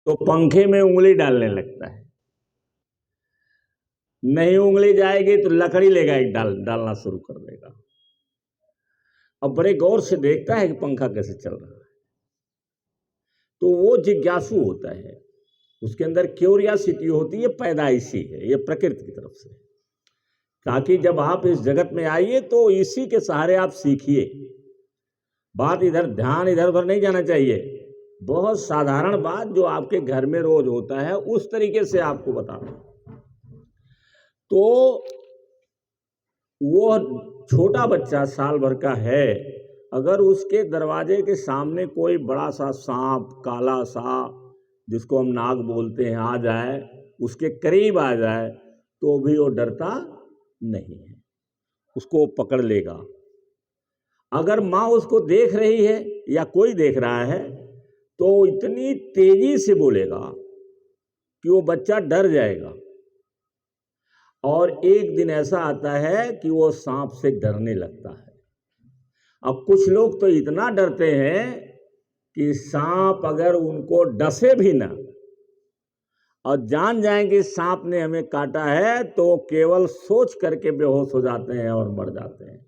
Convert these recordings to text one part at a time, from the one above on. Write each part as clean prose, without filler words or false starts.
तो पंखे में उंगली डालने लगता है, नहीं उंगली जाएगी तो लकड़ी लेगा एक डालना शुरू कर देगा। अब बड़े गौर से देखता है कि पंखा कैसे चल रहा है, तो वो जिज्ञासु होता है, उसके अंदर क्यूरियासिटी होती है, पैदाइशी है, ये प्रकृति की तरफ से। ताकि जब आप इस जगत में आइए तो इसी के सहारे आप सीखिए। बात इधर, ध्यान इधर उधर नहीं जाना चाहिए। बहुत साधारण बात जो आपके घर में रोज होता है उस तरीके से आपको बता रहा हूं। तो वो छोटा बच्चा साल भर का है, अगर उसके दरवाजे के सामने कोई बड़ा सा सांप, काला सा, जिसको हम नाग बोलते हैं, आ जाए, उसके करीब आ जाए, तो भी वो डरता नहीं है, उसको पकड़ लेगा। अगर माँ उसको देख रही है या कोई देख रहा है तो इतनी तेजी से बोलेगा कि वो बच्चा डर जाएगा। और एक दिन ऐसा आता है कि वो सांप से डरने लगता है। अब कुछ लोग तो इतना डरते हैं कि सांप अगर उनको डसे भी ना और जान जाएं कि सांप ने हमें काटा है, तो केवल सोच करके बेहोश हो जाते हैं और मर जाते हैं।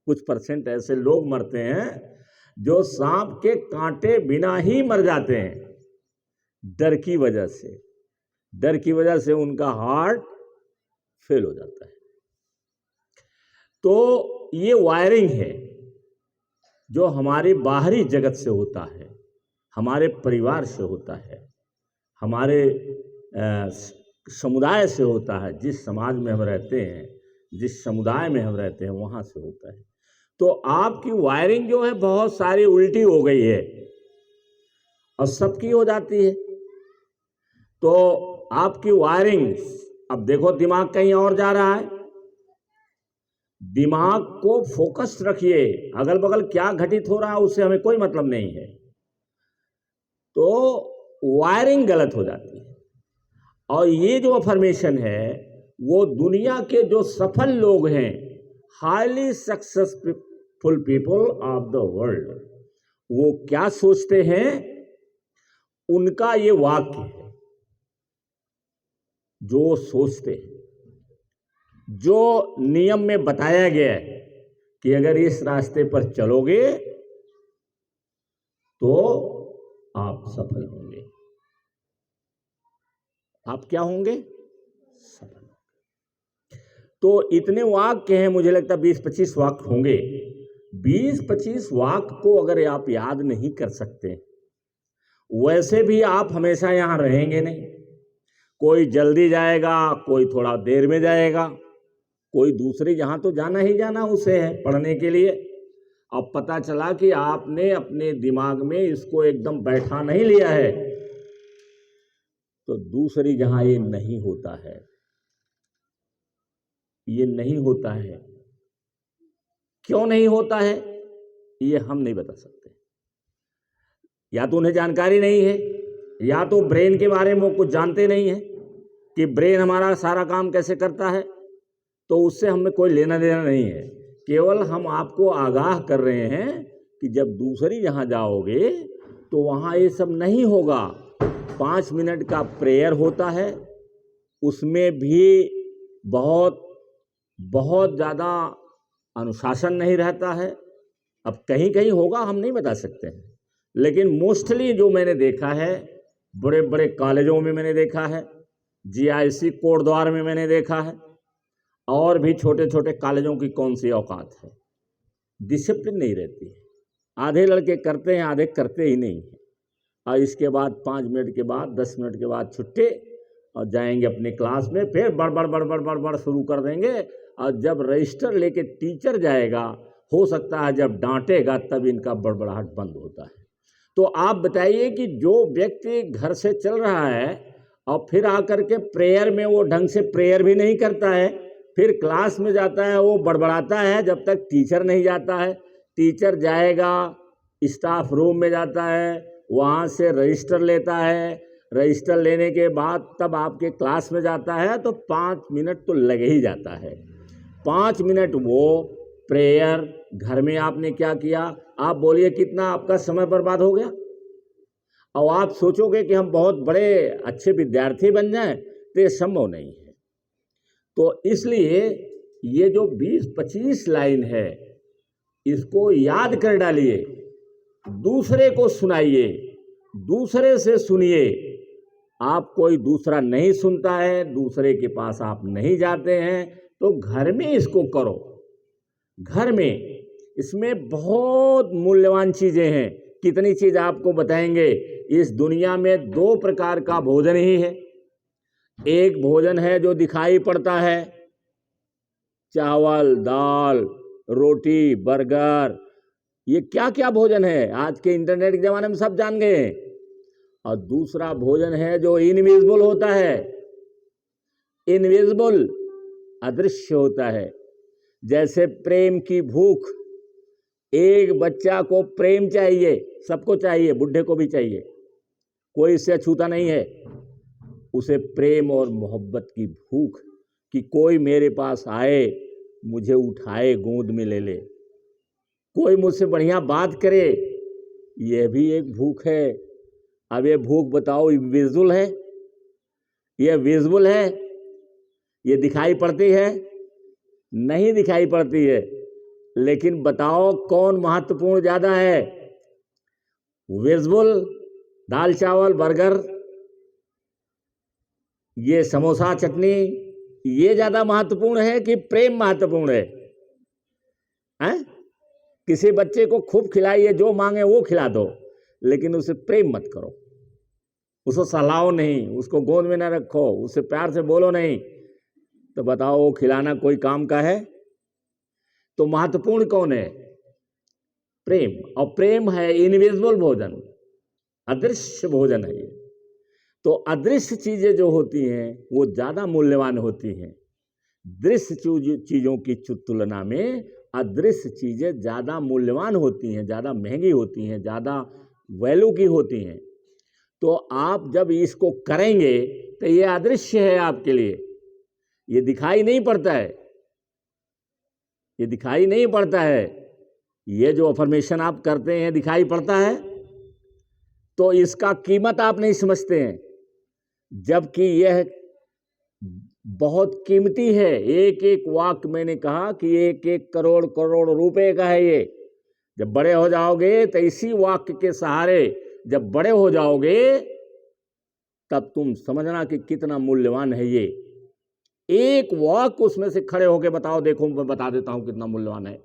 कुछ परसेंट ऐसे लोग मरते हैं जो सांप के कांटे बिना ही मर जाते हैं, डर की वजह से। डर की वजह से उनका हार्ट फेल हो जाता है। तो ये वायरिंग है जो हमारी बाहरी जगत से होता है, हमारे परिवार से होता है, हमारे समुदाय से होता है। जिस समाज में हम रहते हैं, जिस समुदाय में हम रहते हैं, वहाँ से होता है। तो आपकी वायरिंग जो है बहुत सारी उल्टी हो गई है और सबकी हो जाती है। तो आपकी वायरिंग, अब देखो दिमाग कहीं और जा रहा है, दिमाग को फोकस रखिए, अगल बगल क्या घटित हो रहा है उससे हमें कोई मतलब नहीं है। तो वायरिंग गलत हो जाती है। और ये जो अफर्मेशन है वो दुनिया के जो सफल लोग हैं, highly successful people of the world, वो क्या सोचते हैं, उनका ये वाक्य है। जो सोचते हैं, जो नियम में बताया गया है कि अगर इस रास्ते पर चलोगे तो आप सफल होंगे। आप क्या होंगे? सफल होंगे। तो इतने वाक्य हैं, मुझे लगता है 20-25 वाक्य होंगे। 20-25 वाक्य को अगर आप याद नहीं कर सकते, वैसे भी आप हमेशा यहां रहेंगे नहीं। कोई जल्दी जाएगा, कोई थोड़ा देर में जाएगा, कोई दूसरी जहां तो जाना ही जाना उसे है पढ़ने के लिए। अब पता चला कि आपने अपने दिमाग में इसको एकदम बैठा नहीं लिया है, तो दूसरी जहां ये नहीं होता है, ये नहीं होता है। क्यों नहीं होता है ये हम नहीं बता सकते। या तो उन्हें जानकारी नहीं है, या तो ब्रेन के बारे में वो कुछ जानते नहीं है कि ब्रेन हमारा सारा काम कैसे करता है, तो उससे हमें कोई लेना देना नहीं है। केवल हम आपको आगाह कर रहे हैं कि जब दूसरी जहां जाओगे तो वहां ये सब नहीं होगा। 5 मिनट का प्रेयर होता है, उसमें भी बहुत बहुत ज़्यादा अनुशासन नहीं रहता है। अब कहीं कहीं होगा, हम नहीं बता सकते हैं, लेकिन मोस्टली जो मैंने देखा है, बड़े बड़े कॉलेजों में मैंने देखा है, GIC कोटद्वार में मैंने देखा है, और भी छोटे छोटे कॉलेजों की कौन सी औकात है, डिसिप्लिन नहीं रहती है। आधे लड़के करते हैं, आधे करते ही नहीं हैं। और इसके बाद 5 मिनट के बाद, 10 मिनट के बाद छुट्टी, और जाएंगे अपनी क्लास में, फिर बड़बड़ बड़बड़ बड़बड़ शुरू कर देंगे। और जब रजिस्टर लेके टीचर जाएगा, हो सकता है जब डांटेगा तब इनका बड़बड़ाहट बंद होता है। तो आप बताइए कि जो व्यक्ति घर से चल रहा है और फिर आकर के प्रेयर में वो ढंग से प्रेयर भी नहीं करता है, फिर क्लास में जाता है, वो बड़बड़ाता है जब तक टीचर नहीं जाता है। टीचर जाएगा, स्टाफ रूम में जाता है, वहाँ से रजिस्टर लेता है, रजिस्टर लेने के बाद तब आपके क्लास में जाता है, तो 5 मिनट तो लगे ही जाता है। 5 मिनट वो प्रेयर, घर में आपने क्या किया, आप बोलिए कितना आपका समय बर्बाद हो गया। और आप सोचोगे कि हम बहुत बड़े अच्छे विद्यार्थी बन जाएं, तो ये संभव नहीं है। तो इसलिए ये जो 20-25 लाइन है, इसको याद कर डालिए, दूसरे को सुनाइए, दूसरे से सुनिए। आप कोई दूसरा नहीं सुनता है, दूसरे के पास आप नहीं जाते हैं, तो घर में इसको करो। घर में इसमें बहुत मूल्यवान चीजें हैं। कितनी चीज आपको बताएंगे। इस दुनिया में 2 प्रकार का भोजन ही है। एक भोजन है जो दिखाई पड़ता है, चावल, दाल, रोटी, बर्गर, ये क्या क्या भोजन है आज के इंटरनेट के जमाने में सब जान गए हैं। और दूसरा भोजन है जो इनविजिबल होता है, इनविजिबल, अदृश्य होता है। जैसे प्रेम की भूख, एक बच्चा को प्रेम चाहिए, सबको चाहिए, बुढ़े को भी चाहिए, कोई इससे अछूता नहीं है। उसे प्रेम और मोहब्बत की भूख कि कोई मेरे पास आए, मुझे उठाए, गोद में ले ले, कोई मुझसे बढ़िया बात करे, यह भी एक भूख है। अब ये भूख बताओ, विजुअल है, ये विजुअल है, ये दिखाई पड़ती है? नहीं दिखाई पड़ती है। लेकिन बताओ कौन महत्वपूर्ण ज्यादा है, विजुअल, दाल चावल बर्गर, ये समोसा चटनी, ये ज्यादा महत्वपूर्ण है कि प्रेम महत्वपूर्ण है? हैं? किसी बच्चे को खूब खिलाइए, जो मांगे वो खिला दो, लेकिन उसे प्रेम मत करो, उसको सहलाओ नहीं, उसको गोद में न रखो, उससे प्यार से बोलो नहीं, तो बताओ वो खिलाना कोई काम का है? तो महत्वपूर्ण कौन है? प्रेम। और प्रेम है इनविजिबल भोजन, अदृश्य भोजन है ये। तो अदृश्य चीजें जो होती हैं वो ज्यादा मूल्यवान होती हैं। दृश्य चीजों की तुलना में अदृश्य चीजें ज्यादा मूल्यवान होती हैं, ज्यादा महंगी होती हैं, ज्यादा वैल्यू की होती हैं। तो आप जब इसको करेंगे तो ये अदृश्य है आपके लिए, ये दिखाई नहीं पड़ता है, ये दिखाई नहीं पड़ता है। ये जो अफर्मेशन आप करते हैं दिखाई पड़ता है, तो इसका कीमत आप नहीं समझते हैं, जबकि यह बहुत कीमती है। एक एक वाक्य, मैंने कहा कि 1-1 करोड़ करोड़ रुपए का है ये। जब बड़े हो जाओगे तो इसी वाक्य के सहारे जब बड़े हो जाओगे तब तुम समझना कि कितना मूल्यवान है ये। एक वाक्य उसमें से खड़े होके बताओ, देखो मैं बता देता हूं कितना मूल्यवान है।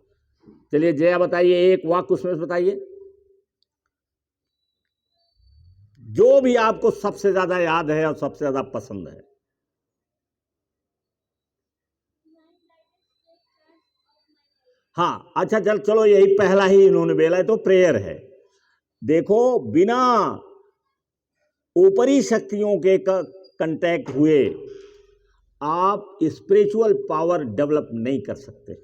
चलिए जया बताइए, एक वाक्य उसमें से बताइए जो भी आपको सबसे ज्यादा याद है और सबसे ज्यादा पसंद है। हाँ अच्छा, चलो यही पहला ही इन्होंने बोला है, तो प्रेयर है। देखो, बिना ऊपरी शक्तियों के कांटेक्ट हुए आप स्पिरिचुअल पावर डेवलप नहीं कर सकते।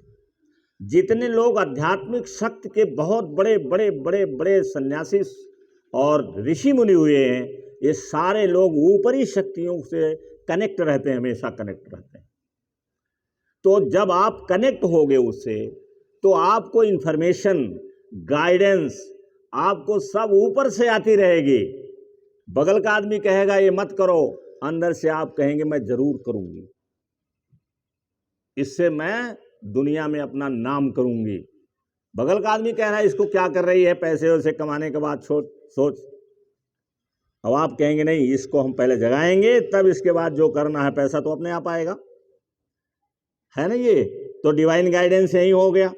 जितने लोग आध्यात्मिक शक्ति के बहुत बड़े बड़े बड़े बड़े सन्यासी और ऋषि मुनि हुए हैं, ये सारे लोग ऊपरी शक्तियों से कनेक्ट रहते हैं, हमेशा कनेक्ट रहते हैं। तो जब आप कनेक्ट होगे उससे, तो आपको इंफॉर्मेशन, गाइडेंस, आपको सब ऊपर से आती रहेगी। बगल का आदमी कहेगा ये मत करो, अंदर से आप कहेंगे मैं जरूर करूंगी, इससे मैं दुनिया में अपना नाम करूंगी। बगल का आदमी कह रहा है इसको क्या कर रही है, पैसे वैसे कमाने के बाद सोच। अब आप कहेंगे नहीं, इसको हम पहले जगाएंगे, तब इसके बाद जो करना है, पैसा तो अपने आप आएगा, है ना। ये तो डिवाइन गाइडेंस यही हो गया।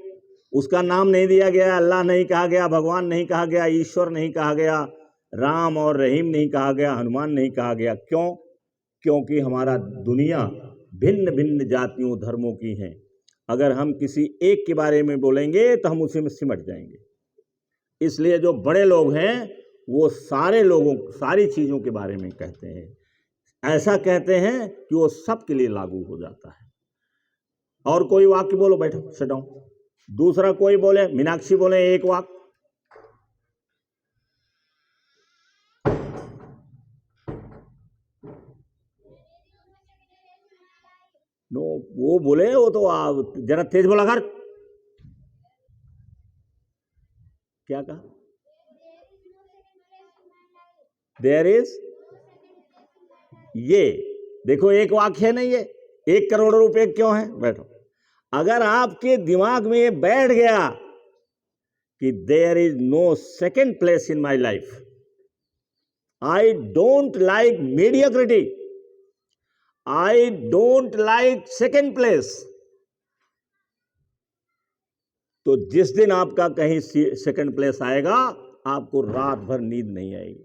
उसका नाम नहीं दिया गया, अल्लाह नहीं कहा गया, भगवान नहीं कहा गया, ईश्वर नहीं कहा गया, राम और रहीम नहीं कहा गया, हनुमान नहीं कहा गया। क्यों? क्योंकि हमारा दुनिया भिन्न भिन्न जातियों धर्मों की है। अगर हम किसी एक के बारे में बोलेंगे तो हम उसी में सिमट जाएंगे। इसलिए जो बड़े लोग हैं वो सारे लोगों, सारी चीज़ों के बारे में कहते हैं, ऐसा कहते हैं कि वो सबके लिए लागू हो जाता है। और कोई वाक्य बोलो, बैठो, सिट डाउन। दूसरा कोई बोले, मीनाक्षी बोले एक वाक्य। नो, वो बोले, वो तो आप जरा तेज बोला कर। क्या कहा? देयर इज, ये देखो एक वाक्य नहीं है, 1 करोड़ रुपए क्यों है? बैठो, अगर आपके दिमाग में ये बैठ गया कि there is no second place in my life, I don't like mediocrity, I don't like second place, तो जिस दिन आपका कहीं सेकेंड प्लेस आएगा, आपको रात भर नींद नहीं आएगी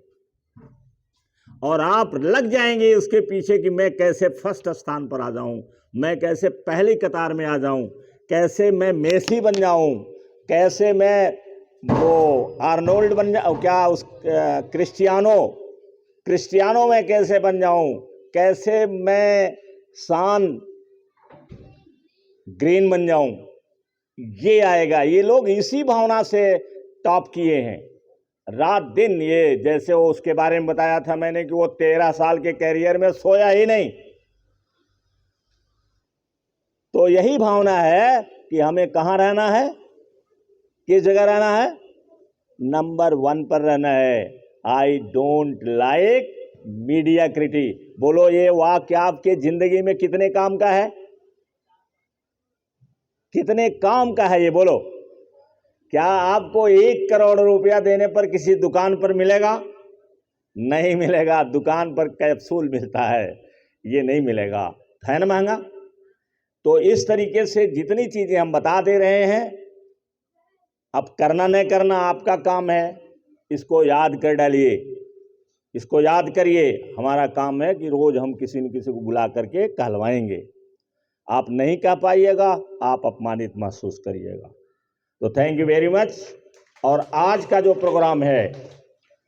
और आप लग जाएंगे उसके पीछे कि मैं कैसे फर्स्ट स्थान पर आ जाऊं, मैं कैसे पहली कतार में आ जाऊं, कैसे मैं मेसी बन जाऊं, कैसे मैं वो आर्नोल्ड बन जाऊं, क्या उस क्रिस्टियानो में कैसे बन जाऊं, कैसे मैं सान ग्रीन बन जाऊं, ये आएगा। ये लोग इसी भावना से टॉप किए हैं, रात दिन। ये जैसे वो उसके बारे में बताया था मैंने कि वो 13 साल के कैरियर में सोया ही नहीं। तो यही भावना है कि हमें कहां रहना है, किस जगह रहना है, नंबर 1 पर रहना है। आई डोंट लाइक मीडियोक्रिटी। बोलो ये वाक्य आपके जिंदगी में कितने काम का है, कितने काम का है ये बोलो। क्या आपको 1 करोड़ रुपया देने पर किसी दुकान पर मिलेगा? नहीं मिलेगा। दुकान पर कैप्सूल मिलता है, ये नहीं मिलेगा, है ना महंगा। तो इस तरीके से जितनी चीजें हम बता दे रहे हैं, अब करना नहीं करना आपका काम है, इसको याद कर डालिए, इसको याद करिए। हमारा काम है कि रोज हम किसी न किसी को बुला करके कहलवाएंगे। आप नहीं कह पाइएगा, आप अपमानित महसूस करिएगा। तो थैंक यू वेरी मच। और आज का जो प्रोग्राम है,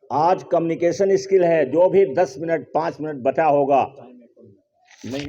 आज कम्युनिकेशन स्किल है, जो भी 10 मिनट 5 मिनट बचा होगा, नहीं